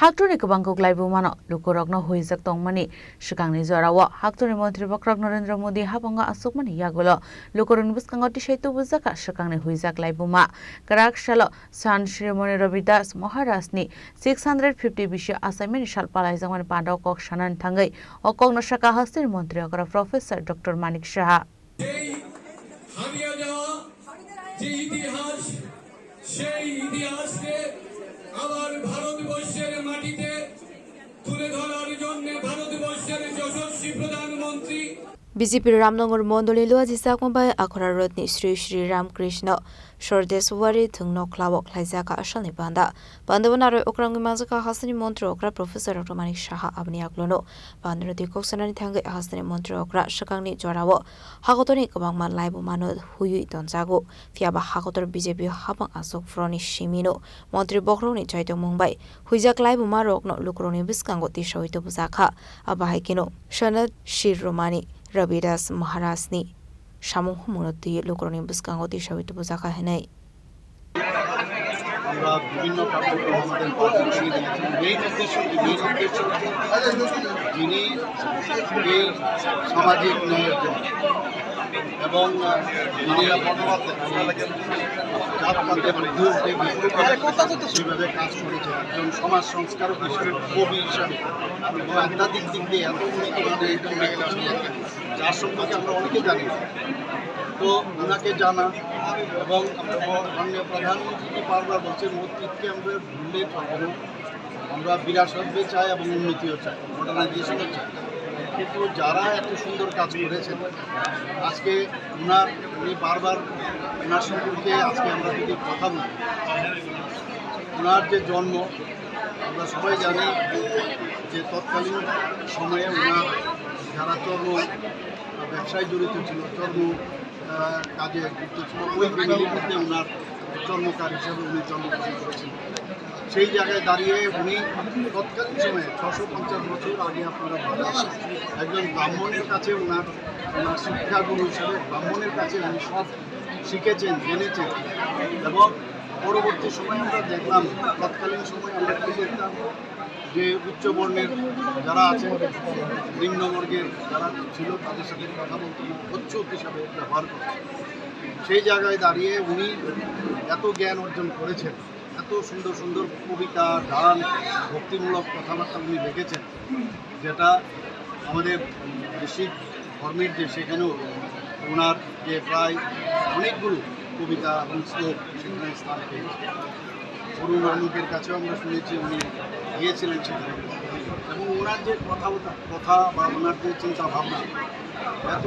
Hakturni kabangkok laibu mano lukurokno huizak tongmani shikangni zorawo Hakturni Mantri Bakrok Narendra Modi habanga asukmani yagulo lukurun buskango tishaitu buzaka shikangni huizak laibu ma karak shalo San Shrimoni Ravidas Maharasni 650 bisha assignment shal palai zamani pandau kok shanan thangai okok no shaka hastir Mantri okra Professor Dr. Manik Shah আবার ভারতবর্ষের মাটিতে তুলে ধরার জন্য ভারতবর্ষের যশস্বী প্রধানমন্ত্রী বিজেপির রামনগর মন্ডলী লুয়াজিসাকমবাই আখরা রত্নি শ্রী শ্রী রামকৃষ্ণ সরদেশওয়ারি থুংনো ক্লাবক লাইজাকা আশালনি বান্দা বান্দবনারো ওকরাঙ্গি মাজকা হাসনি মন্ত্র okra professor doctor Manik Saha আবনি আকলনো বান্দরতি koksanani thangai hasni মন্ত্র okra shakangni jorawo hagotoni kabangma laibu mano huyui tonjago fiaba hagotor BJP habang asok froni shimino মন্ত্রী বক্রনি চাইতো Mumbai হুইজাক laibu marokno lukroni biskango tishoito buzakha abahaikino shanat shirromani Ravidas Maharasni Shamung Munoti Lukroni Buskango Tishavit Buzaka Henei আমরা বিভিন্ন কার্যক্রম আমাদের পাশে দিয়েছেন main উদ্দেশ্য যিনি এই সামাজিক ন্যায়ের জন্য এবং জাতপাতের বিরুদ্ধে যেভাবে কাজ করেছে একজন সমাজ সংস্কারক হিসেবে কবি হিসাবে এবং আধ্যাত্মিক দিক দিয়ে এত উন্নতভাবে একজন ব্যক্তি ছিলেন যার সম্পর্কে আমরা অনেকে জানি তো ওনাকে জানা এবং মাননীয় প্রধানমন্ত্রী বারবার বলছেন অতীতকে আমরা ভুললে কখনো আমরা বিরাসত চাই এবং উন্নতিও চাই মডার্নাইজেশনও চাই কিন্তু যারা এত সুন্দর কাজ করেছেন আজকে উনি বারবার ওনার সম্পর্কে আজকে আমরা যদি কথা বলি ওনার যে জন্ম আমরা সবাই জানি যে তৎকালীন সময়ে ওনার যারা চর্ম ব্যবসায় জড়িত ছিল চর্ম কাজে যুক্ত ছিল ওই ফ্যামিলির মধ্যে ওনার চর্মকার হিসাবে উনি জন্মগ্রহণ করেছিলেন সেই জায়গায় দাঁড়িয়ে উনি তৎকালীন সময়ে 650 বছর আগে আপনারা একজন ব্রাহ্মণের কাছে ওনার শিক্ষাগুরু হিসাবে ব্রাহ্মণের কাছে উনি সব শিখেছেন জেনেছেন এবং পরবর্তী সময়ে আমরা দেখলাম তৎকালীন সময়ে আমরা কি দেখতাম যে উচ্চবর্ণের যারা আছেন নিম্নবর্গের যারা ছিল তাদের সাথে কথা বলতে উচ্চক হিসাবে ব্যবহার করতেন সেই জায়গায় দাঁড়িয়ে উনি এত জ্ঞান অর্জন করেছেন এত সুন্দর সুন্দর কবিতা গান ভক্তিমূলক কথাবার্তা উনি লিখেছেন যেটা আমাদের শিখ ধর্মের যে সেখানেও ওনার যে প্রায় অনেকগুলো কবিতা এবং শ্লোক সেখানে স্থান পেয়েছে গুরু নানকের কাছেও আমরা শুনেছি উনি গিয়েছিলেন সেখানে এবং ওনার যে কথা বা ওনার যে চিন্তা ভাবনা এত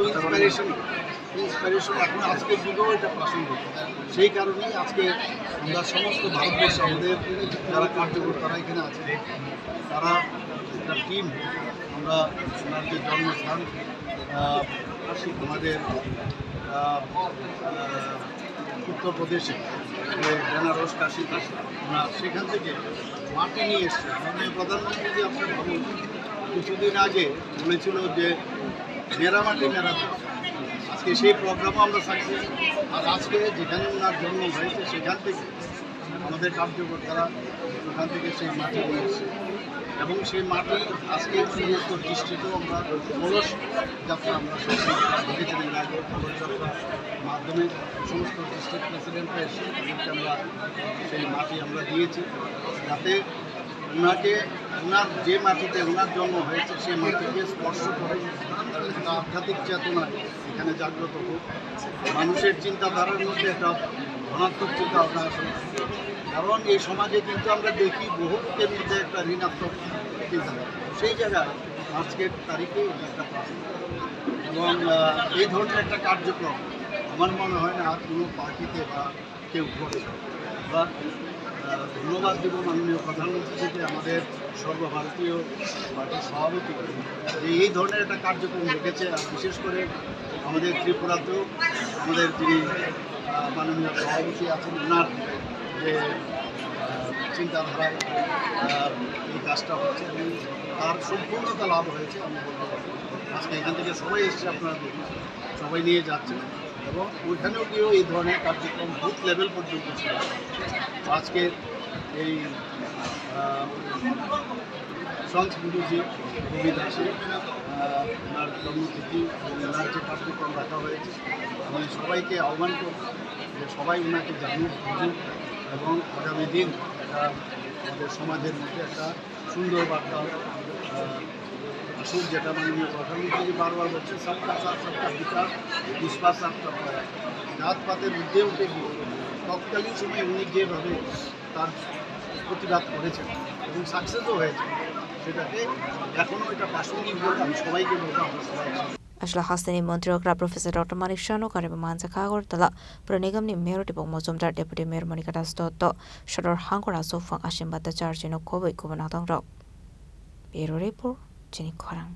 ইন্সপিরেশন এখন আজকের যুগেও এটা প্রাসঙ্গিক সেই কারণেই আজকে আমরা সমস্ত ভারতবর্ষে আমাদের যারা কার্যকর্তারা এখানে আছে তারা একটা টিম আমরা ওনার যে জন্মস্থান আমাদের উত্তরপ্রদেশে যে বেনারস কাশী ওনার সেখান থেকে মাটি নিয়ে এসছে মাননীয় প্রধানমন্ত্রী যে আপনার ভাবুন কিছুদিন আগে বলেছিল যে মেরা মাটি মেরা আজকে সেই প্রোগ্রামও আমরা সাকসেস আর আজকে যেখানে ওনার জন্ম হয়েছে সেখান থেকে আমাদের কার্যকর্তারা ওখান থেকে সেই মাটি নিয়ে এসছে এবং সেই মাটি আজকে সমস্ত ডিস্ট্রিক্টেও আমরা কলস যাত্রা আমরা দেখেছিলেন আগে কলস যাত্রার মাধ্যমে সমস্ত ডিস্ট্রিক্ট প্রেসিডেন্টরা এসে আমরা সেই মাটি আমরা দিয়েছি যাতে ওনার যে মাটিতে ওনার জন্ম হয়েছে সেই মাটিকে স্পর্শ করে আধ্যাত্মিক চেতনা এখানে জাগ্রত হোক মানুষের চিন্তাধারার মধ্যে একটা ধনাত্মক চিন্তা ভাবনা আসে কারণ এই সমাজে কিন্তু আমরা দেখি বহুতের মধ্যে একটা ঋণাত্মক চিন্তাধারা সেই জায়গায় আজকের তারিখে একটা এবং এই ধরনের একটা কার্যক্রম আমার মনে হয় না আর কোনো পার্টিতে বা কেউ করছে বা ধন্যবাদ দেব মাননীয় প্রধানমন্ত্রী থেকে আমাদের সর্বভারতীয় পার্টির সভাপতি যে এই ধরনের একটা কার্যক্রম রেখেছে আর বিশেষ করে আমাদের ত্রিপুরাতেও আমাদের যিনি মাননীয় সভাপতি আছেন ওনার যে চিন্তাধারায় এই কাজটা হচ্ছে এবং তার সম্পূর্ণতা লাভ হয়েছে আমি বলতে পারি আজকে এখান থেকে সবাই এসছে আপনারা দেখেছেন সবাই নিয়ে যাচ্ছেন এবং ওইখানেও গিয়েও এই ধরনের কার্যক্রম বুথ লেভেল পর্যন্ত ছিল আজকে এই সঞ্চ গুরুজি কবি দাসে ওনার জন্মতিথি ওনার যে কার্যক্রম রাখা হয়েছে আমি সবাইকে আহ্বান করব যে সবাই ওনাকে জানুক বুঝুক এবং আগামী দিন একটা আমাদের সমাজের মধ্যে একটা সুন্দর বার্তা আসুক, যেটা মাননীয় প্রধানমন্ত্রী বারবার বলছে সবকা সাথ সবকা বিকাশ, বিশ্বাস সবকা প্রয়াস। জাতপাতের ঊর্ধ্বে উঠে গিয়ে তৎকালীন সময় উনি যেভাবে তার প্রতিবাদ করেছেন এবং সাকসেসও হয়েছে, সেটাকে এখনও এটা প্রাসঙ্গিক বলে আমি সবাইকে বলবো আমরা সবাই Ashla Hasani Montri Okra Professor Dr. Manik Shano Kariba Manza Kagortala, Pranigam ni Mayor Tipo Mozumdar Deputy Mayor Monica Dastoto, Shador Hangora Sofang Ashimbata Charge in Okobo Kubanatang Rock. Bureau Report, Jenny Korang.